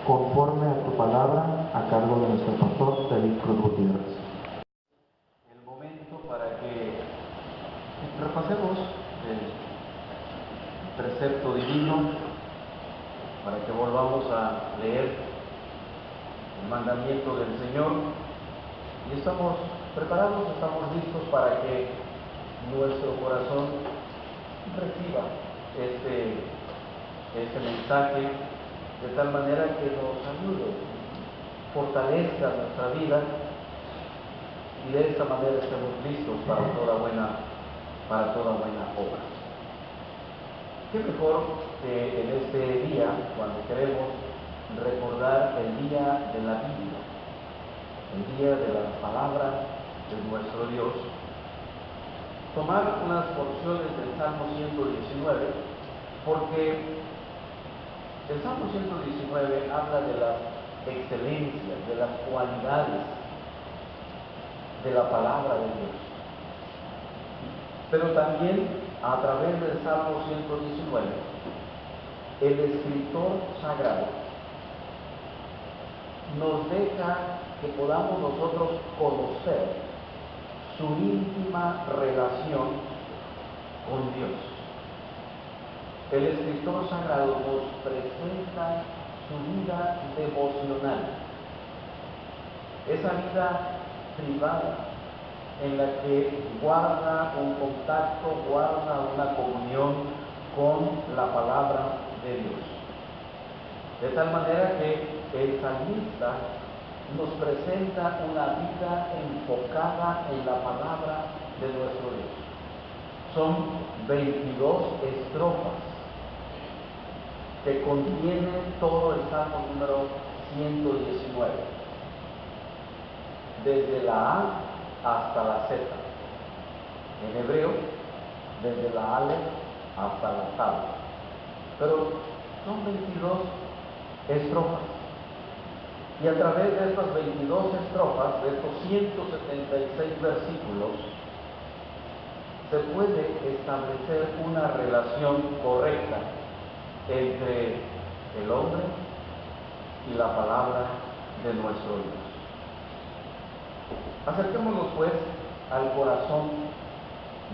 conforme a tu palabra, a cargo de nuestro pastor David Cruz Gutiérrez. El momento para que repasemos el precepto divino, para que volvamos a leer el mandamiento del Señor, y estamos preparados, estamos listos para que nuestro corazón reciba este mensaje de tal manera que nos ayude, fortalezca nuestra vida y de esta manera estemos listos para toda buena obra. ¿Qué mejor que en este día, cuando queremos recordar el día de la Biblia, el día de la palabra de nuestro Dios, tomar unas porciones del Salmo 119, porque el Salmo 119 habla de las excelencias, de las cualidades de la palabra de Dios. Pero también a través del Salmo 119, el escritor sagrado nos deja que podamos nosotros conocer su íntima relación con Dios. El escritor sagrado nos presenta su vida devocional, esa vida privada en la que guarda un contacto, guarda una comunión con la palabra de Dios. De tal manera que el salmista nos presenta una vida enfocada en la palabra de nuestro Dios. Son 22 estrofas que contienen todo el Salmo número 119, desde la A hasta la Z. En hebreo, desde la Ale hasta la Tab. Pero son 22 estrofas. Y a través de estas 22 estrofas, de estos 176 versículos, se puede establecer una relación correcta entre el hombre y la palabra de nuestro Dios. Acerquémonos pues al corazón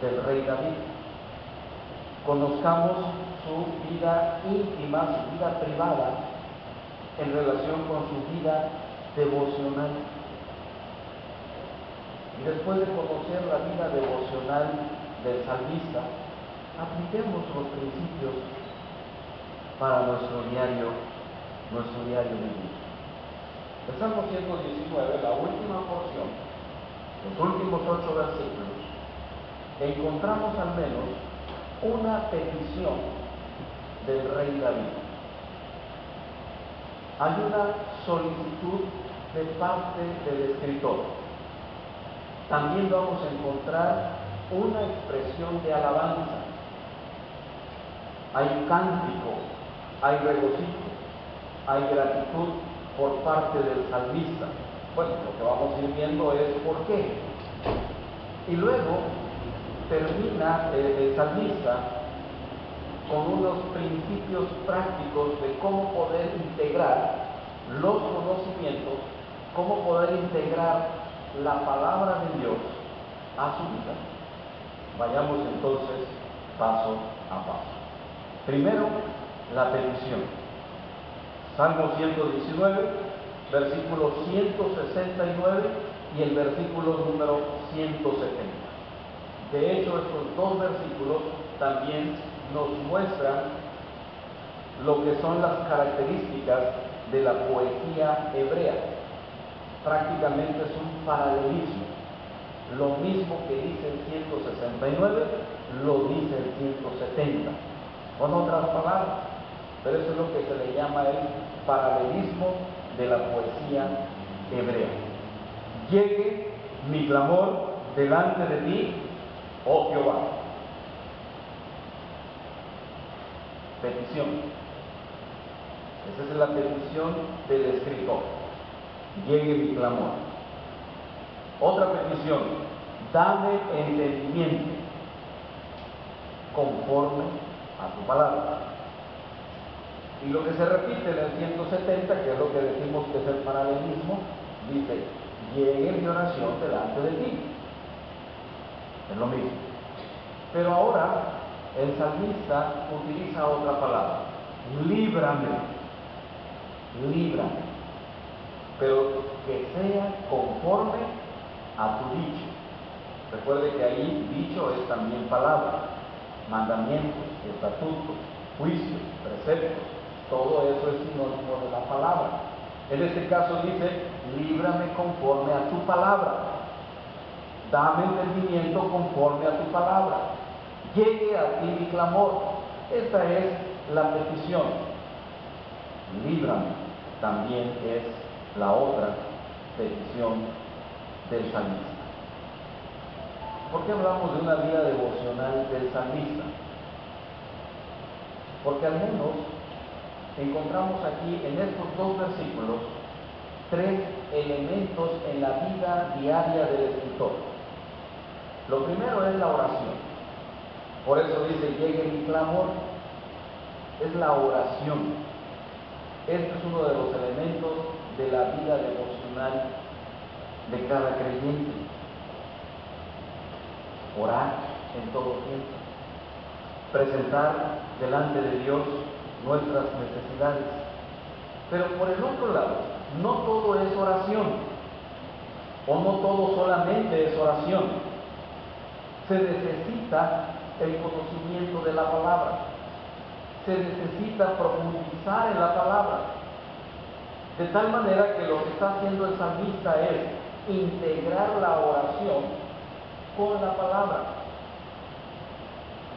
del rey David. Conozcamos su vida íntima, su vida privada, en relación con su vida devocional. Y después de conocer la vida devocional del salmista, apliquemos los principios para nuestro diario vivir. El Salmo 119, la última porción, los últimos 8 versículos, encontramos al menos una petición del rey David. Hay una solicitud de parte del escritor. También vamos a encontrar una expresión de alabanza. Hay cántico, hay regocijo, hay gratitud por parte del salmista. Bueno, lo que vamos a ir viendo es por qué. Y luego termina el salmista con unos principios prácticos de cómo poder integrar los conocimientos, cómo poder integrar la palabra de Dios a su vida. Vayamos entonces paso a paso. Primero, la petición. Salmo 119, versículo 169 y el versículo número 170. De hecho, estos dos versículos también nos muestran lo que son las características de la poesía hebrea. Prácticamente es un paralelismo. Lo mismo que dice el 169, lo dice el 170, con otras palabras, pero eso es lo que se le llama el paralelismo de la poesía hebrea. Llegue mi clamor delante de ti, oh Jehová. Petición. Esa es la petición del escritor. Llegue mi clamor. Otra petición. Dame entendimiento conforme a tu palabra. Y lo que se repite en el 170, que es lo es el paralelismo, dice, llegue mi oración delante de ti. Es lo mismo. Pero ahora el salmista utiliza otra palabra, líbrame, líbrame, pero que sea conforme a tu dicho. Recuerde que ahí dicho es también palabra, mandamientos, estatutos, juicios, preceptos, todo eso es sinónimo de la palabra. En este caso dice, líbrame conforme a tu palabra, dame entendimiento conforme a tu palabra, llegue a ti mi clamor. Esta es la petición. Líbrame también es la otra petición del salmista. ¿Por qué hablamos de una vida devocional del salmista? Porque al menos encontramos aquí en estos dos versículos tres elementos en la vida diaria del escritor. Lo primero es la oración. Por eso dice, llegue mi clamor. Es la oración. Este es uno de los elementos de la vida devocional de cada creyente. Orar en todo tiempo. Presentar delante de Dios nuestras necesidades. Pero por el otro lado, no todo es oración, o no todo solamente es oración. Se necesita el conocimiento de la palabra, se necesita profundizar en la palabra, de tal manera que lo que está haciendo el salmista es integrar la oración con la palabra.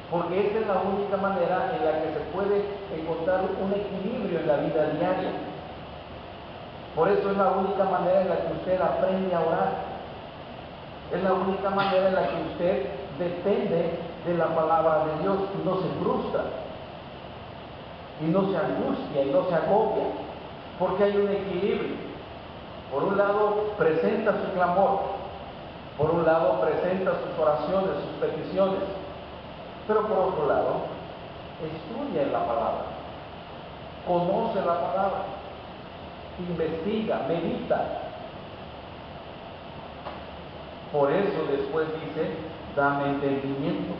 Porque esa es la única manera en la que se puede encontrar un equilibrio en la vida diaria. Por eso es la única manera en la que usted aprende a orar. Es la única manera en la que usted depende de la palabra de Dios y no se frustra, y no se angustia, y no se agobia, porque hay un equilibrio. Por un lado, presenta su clamor. Por un lado, presenta sus oraciones, sus peticiones. Pero por otro lado, estudia la palabra, conoce la palabra, investiga, medita. Por eso después dice, dame entendimiento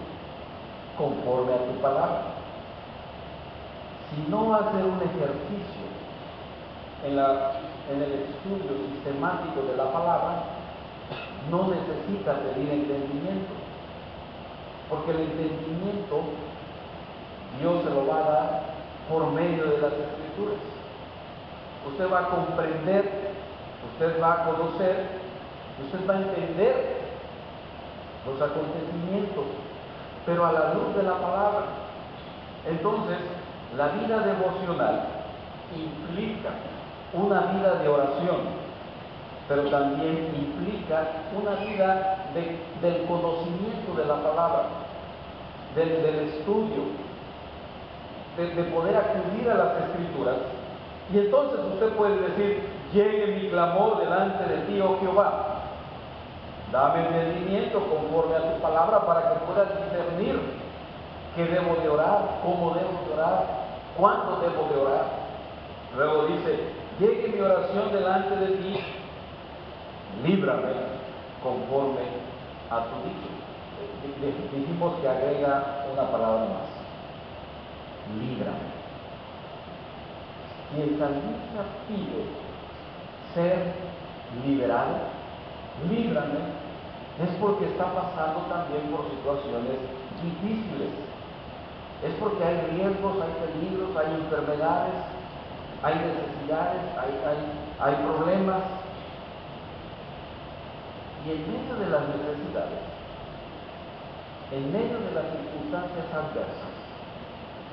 conforme a tu palabra. Si no hace un ejercicio en el estudio sistemático de la palabra, no necesita pedir entendimiento. Porque el entendimiento Dios se lo va a dar por medio de las Escrituras. Usted va a comprender, usted va a conocer, usted va a entender los acontecimientos, pero a la luz de la palabra. Entonces, la vida devocional implica una vida de oración, pero también implica una vida del conocimiento de la palabra, del estudio, de poder acudir a las Escrituras. Y entonces usted puede decir, llegue mi clamor delante de ti, oh Jehová. Dame entendimiento conforme a tu palabra para que pueda discernir qué debo de orar, cómo debo de orar, cuándo debo de orar. Luego dice, llegue mi oración delante de ti, líbrame conforme a tu dicho. Dijimos que agrega una palabra más, líbrame. Si el salmista pide ser liberado, líbrame, es porque está pasando también por situaciones difíciles. Es porque hay riesgos, hay peligros, hay enfermedades, hay necesidades, hay problemas. Y en medio de las necesidades, en medio de las circunstancias adversas,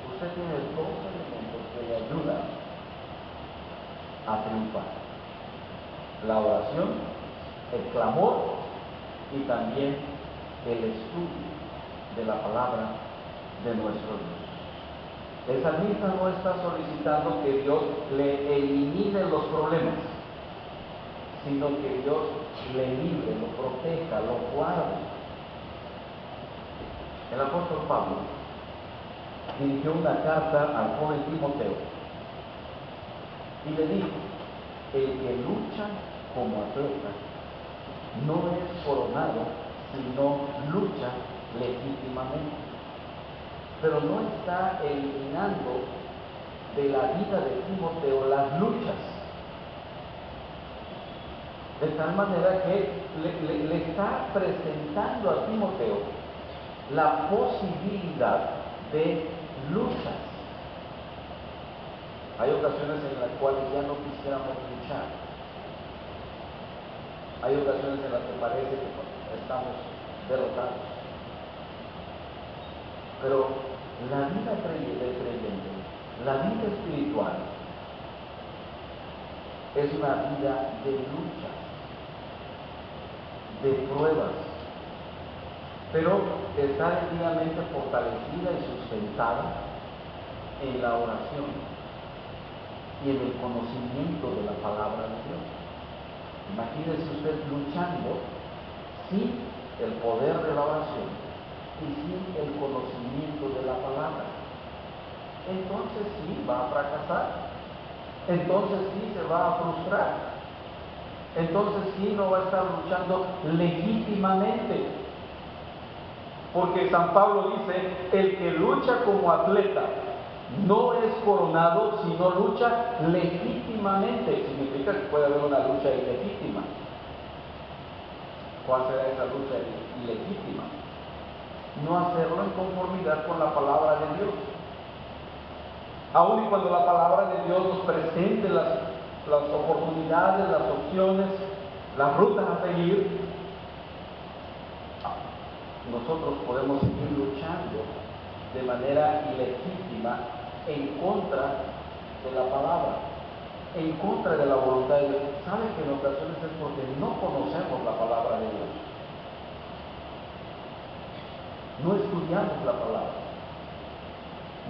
usted tiene dos elementos que le ayudan a triunfar: la oración, el clamor y también el estudio de la palabra de nuestro Dios. El salmista no está solicitando que Dios le elimine los problemas, sino que Dios le libre, lo proteja, lo guarde. El apóstol Pablo dirigió una carta al joven Timoteo y le dijo, el que lucha como atleta no es coronado, sino lucha legítimamente. Pero no está eliminando de la vida de Timoteo las luchas, de tal manera que le está presentando a Timoteo la posibilidad de luchas. Hay ocasiones en las cuales ya no quisiéramos luchar. Hay ocasiones en las que parece que estamos derrotados. Pero la vida del creyente, la vida espiritual, es una vida de lucha, de pruebas, pero está debidamente fortalecida y sustentada en la oración y en el conocimiento de la palabra de Dios. Imagínese usted luchando sin el poder de la oración y sin el conocimiento de la palabra. Entonces sí va a fracasar, entonces sí se va a frustrar, entonces sí no va a estar luchando legítimamente, porque San Pablo dice: el que lucha como atleta no es coronado, sino lucha legítimamente. Significa que puede haber una lucha ilegítima. ¿Cuál será esa lucha ilegítima? No hacerlo en conformidad con la palabra de Dios. Aun y cuando la palabra de Dios nos presente las oportunidades, las opciones, las rutas a seguir, nosotros podemos seguir luchando de manera ilegítima en contra de la palabra, en contra de la voluntad de Dios. ¿Saben que en ocasiones es porque no conocemos la palabra de Dios? No estudiamos la palabra,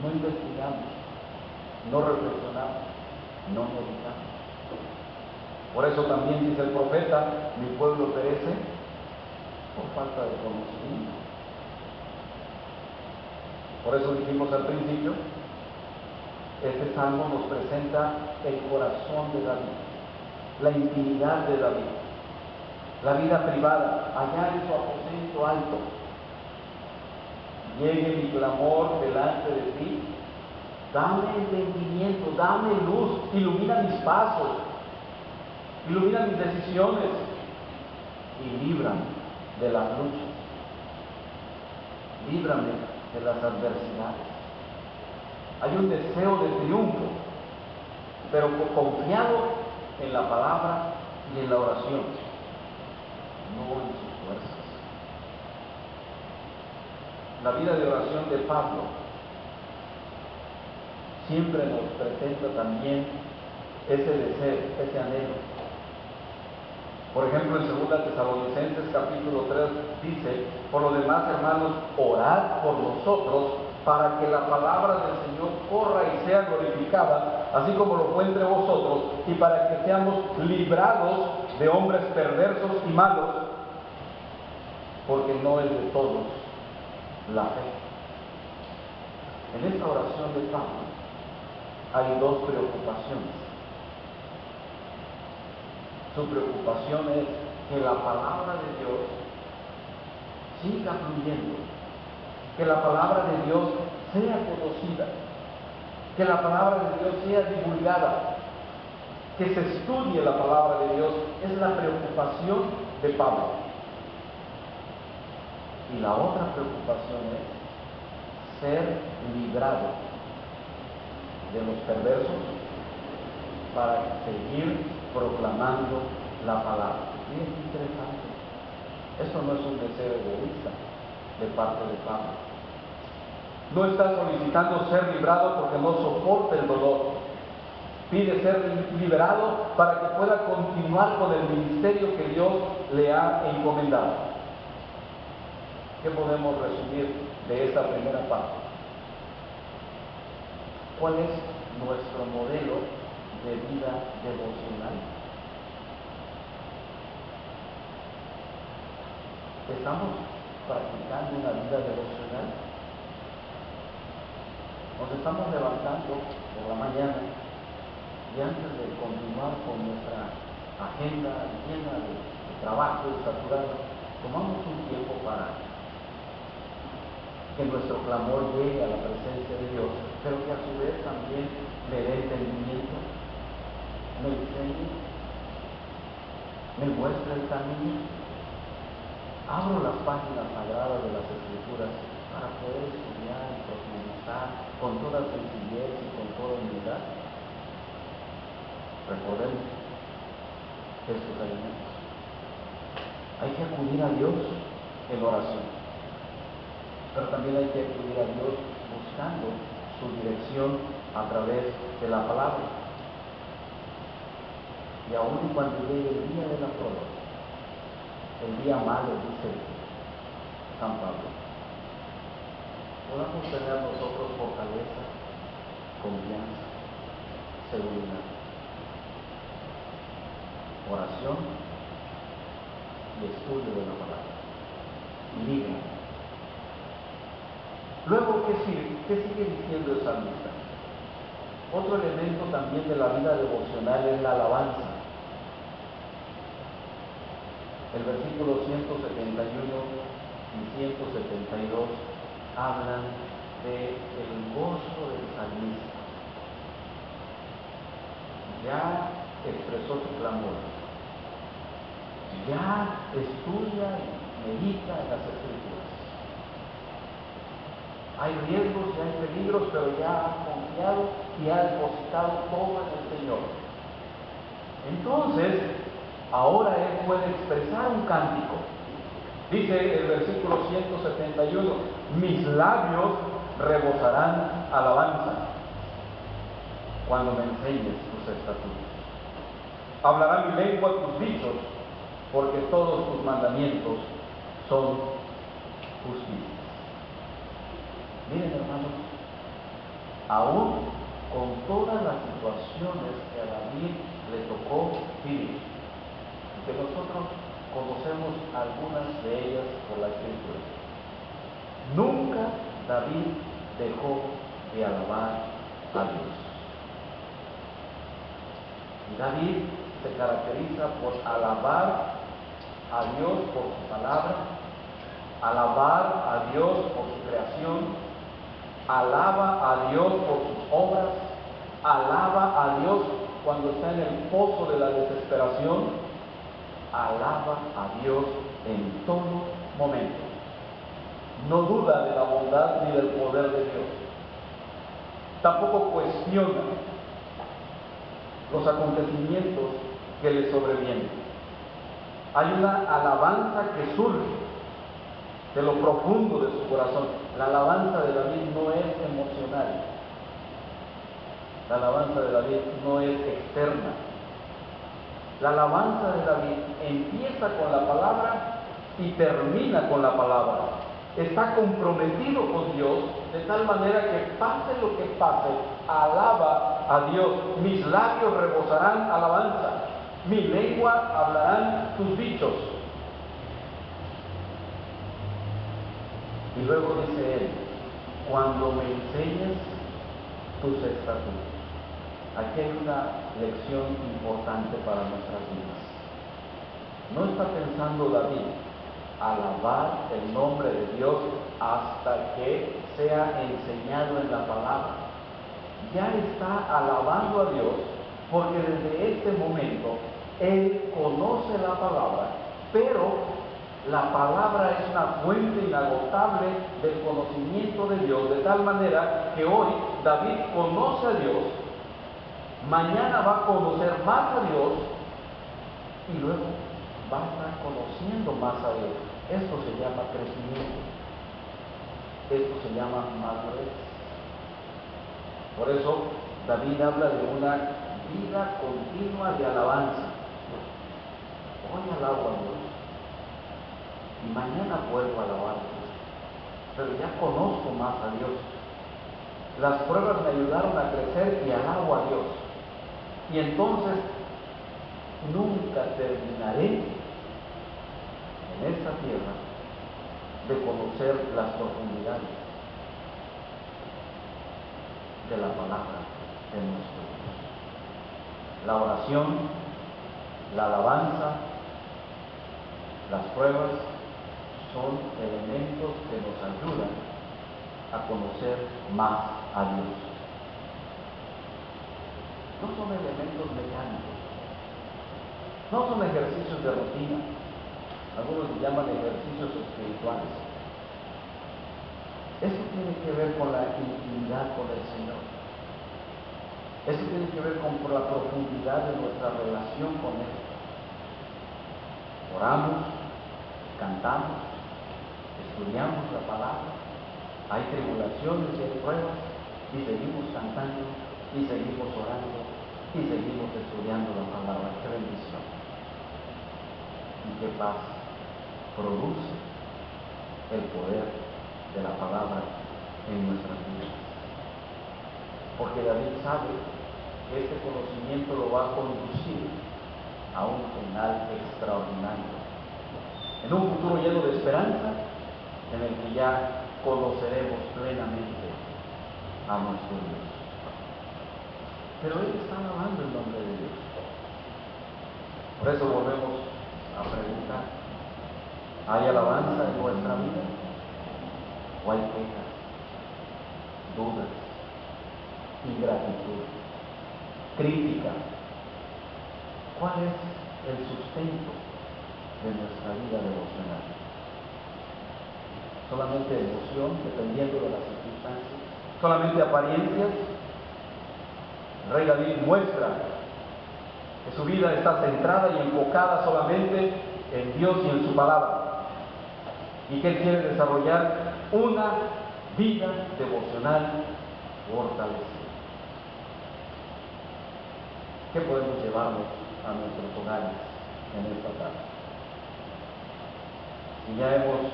no investigamos, no reflexionamos, no meditamos. Por eso también dice el profeta: mi pueblo perece por falta de conocimiento. Por eso dijimos al principio, este salmo nos presenta el corazón de David, la intimidad de David, la vida privada, allá en su aposento alto. Llegue mi clamor delante de ti, dame entendimiento, dame luz, ilumina mis pasos, ilumina mis decisiones y líbrame de las luchas, líbrame de las adversidades. Hay un deseo de triunfo, pero confiado en la palabra y en la oración, no en sus fuerzas. La vida de oración de Pablo siempre nos presenta también ese deseo, ese anhelo. Por ejemplo, en 2 Tesalonicenses capítulo 3 dice: por lo demás, hermanos, orad por nosotros para que la palabra del Señor corra y sea glorificada, así como lo fue entre vosotros, y para que seamos librados de hombres perversos y malos, porque no es de todos la fe. En esta oración de Pablo hay dos preocupaciones. Su preocupación es que la palabra de Dios siga fluyendo, que la palabra de Dios sea conocida, que la palabra de Dios sea divulgada, que se estudie la palabra de Dios. Es la preocupación de Pablo. Y la otra preocupación es ser librado de los perversos para seguir proclamando la palabra. Y es interesante. Esto no es un deseo egoísta de parte de Pablo. No está solicitando ser librado porque no soporta el dolor. Pide ser liberado para que pueda continuar con el ministerio que Dios le ha encomendado. ¿Qué podemos resumir de esta primera parte? ¿Cuál es nuestro modelo de vida devocional? ¿Estamos practicando una vida devocional? Nos estamos levantando por la mañana y antes de continuar con nuestra agenda llena de trabajo, de saturado, tomamos un tiempo para que nuestro clamor llegue a la presencia de Dios, pero que a su vez también me dé entendimiento, me enseñe, me muestre el camino. Abro las páginas sagradas de las Escrituras para poder estudiar y profundizar con toda sencillez y con toda humildad. Recordemos estos elementos. Hay que acudir a Dios en oración, pero también hay que acudir a Dios buscando su dirección a través de la palabra. Y aún cuando llegue el día de la prueba, el día malo, dice San Pablo, podamos tener nosotros fortaleza, confianza, seguridad, oración y estudio de la palabra. Liga. Luego, ¿qué sigue diciendo el salmista? Otro elemento también de la vida devocional es la alabanza. El versículo 171 y 172 hablan del gozo del salmista. Ya expresó su clamor, ya estudia y medita en las Escrituras. Hay riesgos y hay peligros, pero ya ha confiado y ha depositado todo en el Señor. Entonces, ahora él puede expresar un cántico. Dice el versículo 171, mis labios rebosarán alabanza cuando me enseñes tus estatutos. Hablará mi lengua tus dichos, porque todos tus mandamientos son justicia. Miren, hermanos, aún con todas las situaciones que a David le tocó vivir, que nosotros conocemos algunas de ellas por la Escritura, nunca David dejó de alabar a Dios. Y David se caracteriza por alabar a Dios por su palabra, alabar a Dios por su creación, alaba a Dios por sus obras, alaba a Dios cuando está en el pozo de la desesperación, alaba a Dios en todo momento. No duda de la bondad ni del poder de Dios. Tampoco cuestiona los acontecimientos que le sobrevienen. Hay una alabanza que surge de lo profundo de su corazón. La alabanza de David no es emocional. La alabanza de David no es externa. La alabanza de David empieza con la palabra y termina con la palabra. Está comprometido con Dios de tal manera que pase lo que pase, alaba a Dios. Mis labios rebosarán alabanza, mi lengua hablarán tus dichos. Y luego dice él, cuando me enseñes tus estatutos. Aquí hay una lección importante para nuestras vidas. No está pensando David alabar el nombre de Dios hasta que sea enseñado en la palabra. Ya está alabando a Dios porque desde este momento él conoce la palabra, pero la palabra es una fuente inagotable del conocimiento de Dios, de tal manera que hoy David conoce a Dios, mañana va a conocer más a Dios y luego va a estar conociendo más a Dios. Esto se llama crecimiento. Esto se llama madurez. Por eso David habla de una vida continua de alabanza. Hoy alabo a Dios y mañana vuelvo a alabar a Dios, pero ya conozco más a Dios. Las pruebas me ayudaron a crecer y alabo a Dios. Y entonces nunca terminaré en esta tierra de conocer las profundidades de la palabra de nuestro Dios. La oración La alabanza, las pruebas son elementos que nos ayudan a conocer más a Dios. No son elementos mecánicos, no son ejercicios de rutina, algunos le llaman ejercicios espirituales. Eso tiene que ver con la intimidad con el Señor. Eso tiene que ver con la profundidad de nuestra relación con Él. Oramos, cantamos, estudiamos la palabra, hay tribulaciones y hay pruebas, y seguimos cantando, y seguimos orando, y seguimos estudiando la palabra. ¡Qué bendición! Y qué paz produce el poder de la palabra en nuestras vidas. Porque David sabe que este conocimiento lo va a conducir a un final extraordinario, en un futuro lleno de esperanza, en el que ya conoceremos plenamente a nuestro Dios. Pero Él está alabando el nombre de Dios. Por eso volvemos a preguntar: ¿hay alabanza en nuestra vida? ¿O hay quejas, dudas, ingratitud, crítica? ¿Cuál es el sustento de nuestra vida devocional? ¿Solamente emoción, dependiendo de las circunstancias? ¿Solamente apariencias? El rey David muestra que su vida está centrada y enfocada solamente en Dios y en su palabra, y que él quiere desarrollar una vida devocional fortalecida. ¿Qué podemos llevarnos a nuestros hogares en esta tarde? Y ya hemos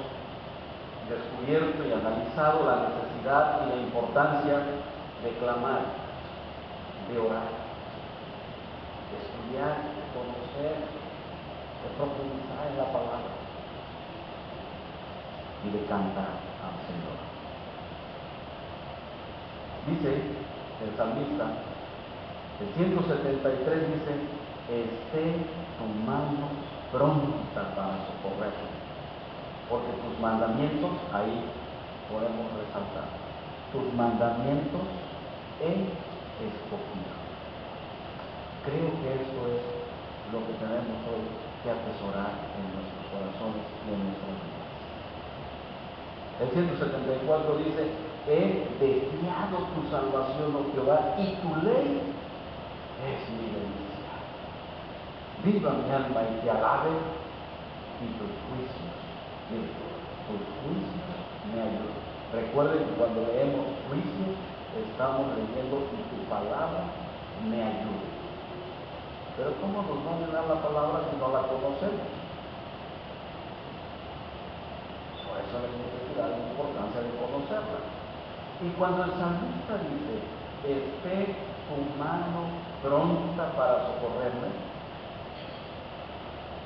descubierto y analizado la necesidad y la importancia de clamar, de orar, de estudiar, de conocer, de profundizar en la palabra y de cantar al Señor. Dice el salmista, el 173 dice: esté tu mano pronta para socorrerme, porque tus mandamientos, ahí podemos resaltar, tus mandamientos he escogido. Creo que esto es lo que tenemos hoy que atesorar en nuestros corazones y en nuestras vidas. El 174 dice: he deseado tu salvación, oh Jehová, y tu ley es mi delicia. Viva mi alma y te alabe, y tus juicios me ayudan. Recuerden que cuando leemos juicios, estamos leyendo y tu palabra me ayuda. Pero ¿cómo nos va a dar la palabra si no la conocemos? Por eso la necesidad, la importancia de conocerla. Y cuando el salmista dice: esté tu mano pronta para socorrerme,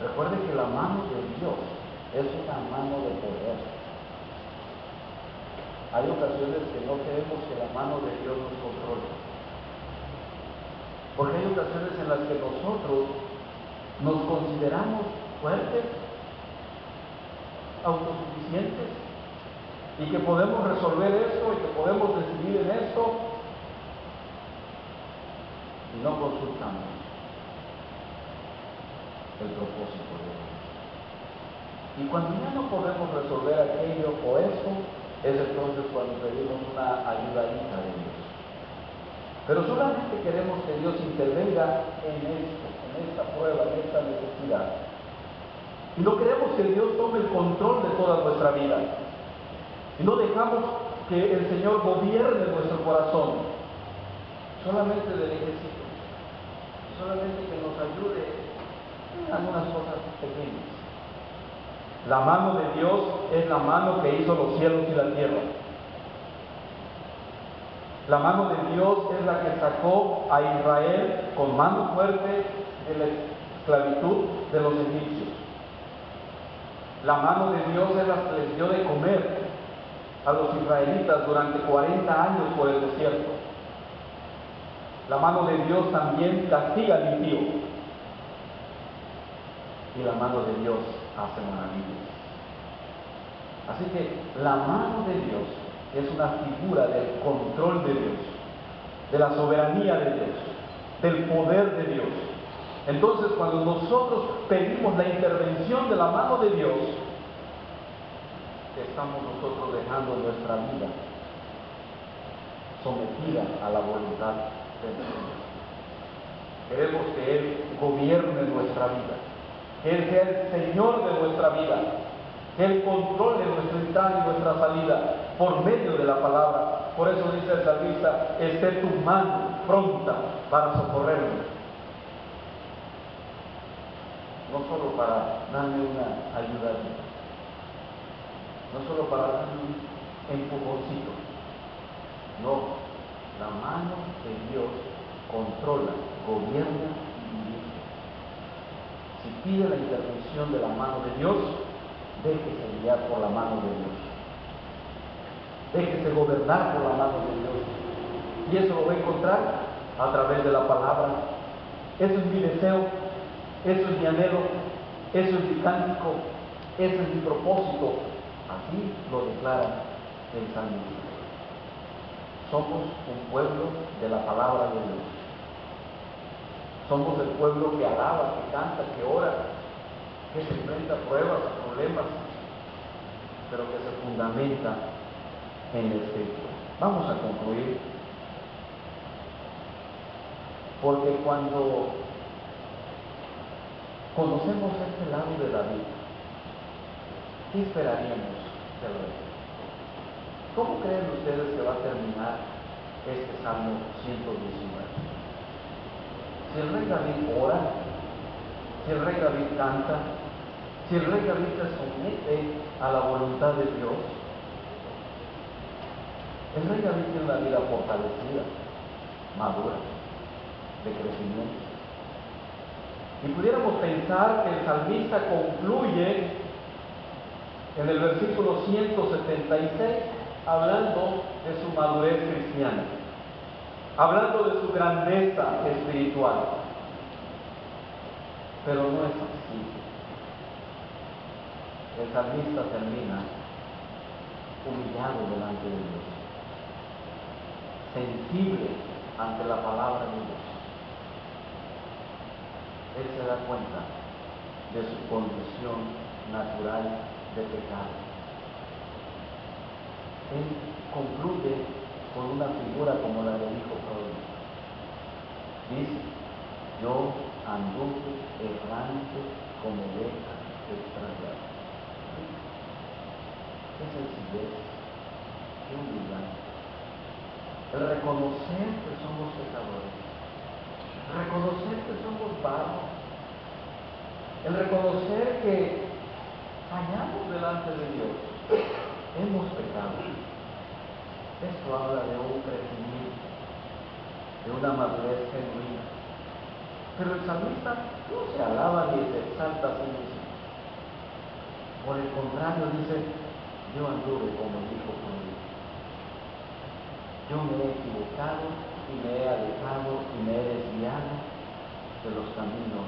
recuerde que la mano de Dios es una mano de poder. Hay ocasiones que no queremos que la mano de Dios nos controle, porque hay ocasiones en las que nosotros nos consideramos fuertes, autosuficientes, y que podemos resolver esto y que podemos decidir en esto, y no consultamos el propósito de Dios. Y cuando ya no podemos resolver aquello o esto, es entonces cuando pedimos una ayudadita de Dios. Pero solamente queremos que Dios intervenga en esto, en esta prueba, en esta necesidad. Y no queremos que Dios tome el control de toda nuestra vida. Y no dejamos que el Señor gobierne nuestro corazón. Solamente de lejecitos. Solamente que nos ayude en algunas cosas pequeñas. La mano de Dios es la mano que hizo los cielos y la tierra. La mano de Dios es la que sacó a Israel con mano fuerte de la esclavitud de los egipcios. La mano de Dios es la que les dio de comer a los israelitas durante 40 años por el desierto. La mano de Dios también castiga al impío. la mano de Dios hace maravillas. Así que la mano de Dios es una figura del control de Dios, de la soberanía de Dios, del poder de Dios. Entonces, cuando nosotros pedimos la intervención de la mano de Dios, estamos nosotros dejando nuestra vida sometida a la voluntad de Dios. Queremos que Él gobierne nuestra vida, que Él sea el Señor de nuestra vida, que Él controle nuestra entrada y nuestra salida por medio de la palabra. Por eso dice el salmista: esté tu mano pronta para socorrerme. No solo para darme una ayuda, no solo para darme un empujoncito. No, la mano de Dios controla, gobierna y dirige. Si pide la intervención de la mano de Dios, déjese guiar por la mano de Dios. Déjese gobernar por la mano de Dios. Y eso lo va a encontrar a través de la palabra. Eso es mi deseo, eso es mi anhelo, eso es mi cántico, ese es mi propósito. Así lo declara el salmista. Somos un pueblo de la palabra de Dios. Somos el pueblo que alaba, que canta, que ora, que se enfrenta a pruebas, a problemas, pero que se fundamenta en el Espíritu. Vamos a concluir, porque cuando conocemos este lado de David, ¿qué esperaríamos del rey? ¿Cómo creen ustedes que va a terminar este Salmo 119? Si el rey David ora, si el rey David canta, si el rey David se somete a la voluntad de Dios, el rey David tiene una vida fortalecida, madura, de crecimiento. Y pudiéramos pensar que el salmista concluye en el versículo 176 hablando de su madurez cristiana, hablando de su grandeza espiritual. Pero no es así. El salmista termina humillado delante de Dios, sensible ante la palabra de Dios. Él se da cuenta de su condición natural de pecado. Él concluye con una figura como la del hijo pródigo. Dice: yo anduve errante como oveja extraviada. Qué sencillez, qué humildad. El reconocer que somos pecadores, reconocer que somos barro, el reconocer que fallamos delante de Dios, hemos pecado. Esto habla de un crecimiento, de una madurez genuina. Pero el salmista no se alaba ni se exalta a sí mismo. Por el contrario, dice: yo anduve como el hijo pródigo. Yo me he equivocado y me he alejado y me he desviado de los caminos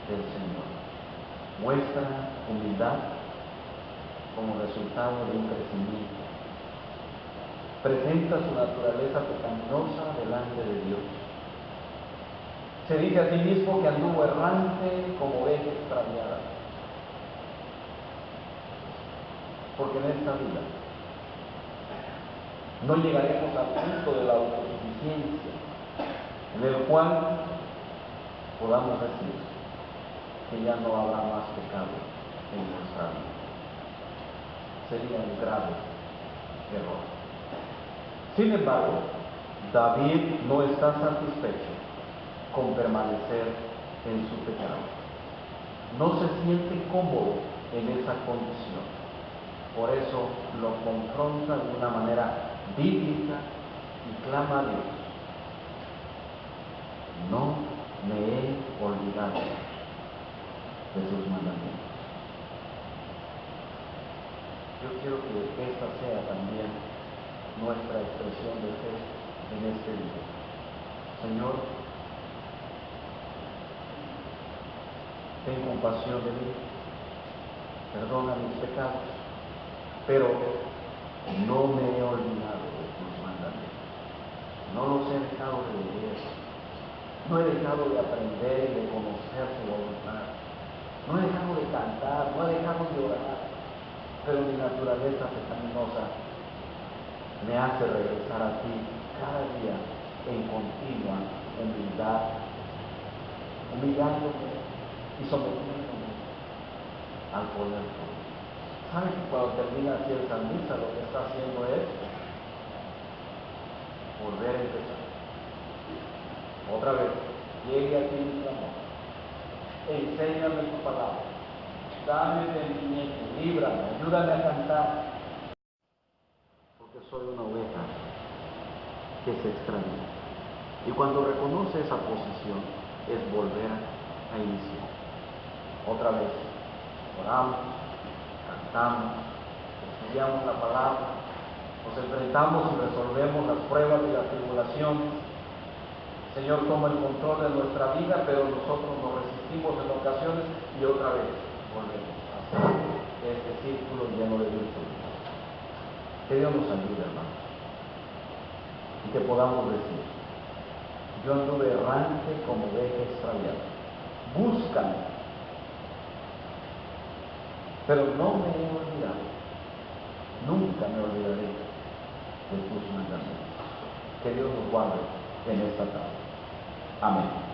del Señor. Muestra humildad como resultado de un crecimiento. Presenta su naturaleza pecaminosa delante de Dios. Se dice a sí mismo que anduvo errante como oveja extraviada. Porque en esta vida no llegaremos al punto de la autosuficiencia, en el cual podamos decir que ya no habrá más pecado en nuestra vida. Sería un grave error. Sin embargo, David no está satisfecho con permanecer en su pecado. No se siente cómodo en esa condición. Por eso lo confronta de una manera bíblica y clama a Dios: no me he olvidado de sus mandamientos. Yo quiero que esta sea también nuestra expresión de fe en este día. Señor, ten compasión de mí, perdona mis pecados, pero no me he olvidado de tus mandamientos, no los he dejado de leer, no he dejado de aprender y de conocer tu voluntad, no he dejado de cantar, no he dejado de orar, pero mi naturaleza pecaminosa me hace regresar a ti cada día en continua humildad, humillándome y sometiéndome al poder tuyo. ¿Saben que cuando termina así el salmista lo que está haciendo es volver a empezar? Otra vez, llegue a ti mi clamor, enséñame tu palabra, dame entendimiento, líbrame, ayúdame a cantar, porque soy una oveja que se extravía. Y cuando reconoce esa posición, es volver a iniciar. Otra vez, oramos, cantamos, estudiamos la palabra, nos enfrentamos y resolvemos las pruebas y las tribulaciones. El Señor toma el control de nuestra vida, pero nosotros nos resistimos en ocasiones y otra vez volvemos a hacer este círculo lleno de virtud. Que Dios nos ayude, hermanos, y que podamos decir: yo anduve errante como oveja extraviada, búscame, pero no me he olvidado, nunca me olvidaré de tus mandamientos. Que Dios nos guarde en esta tarde. Amén.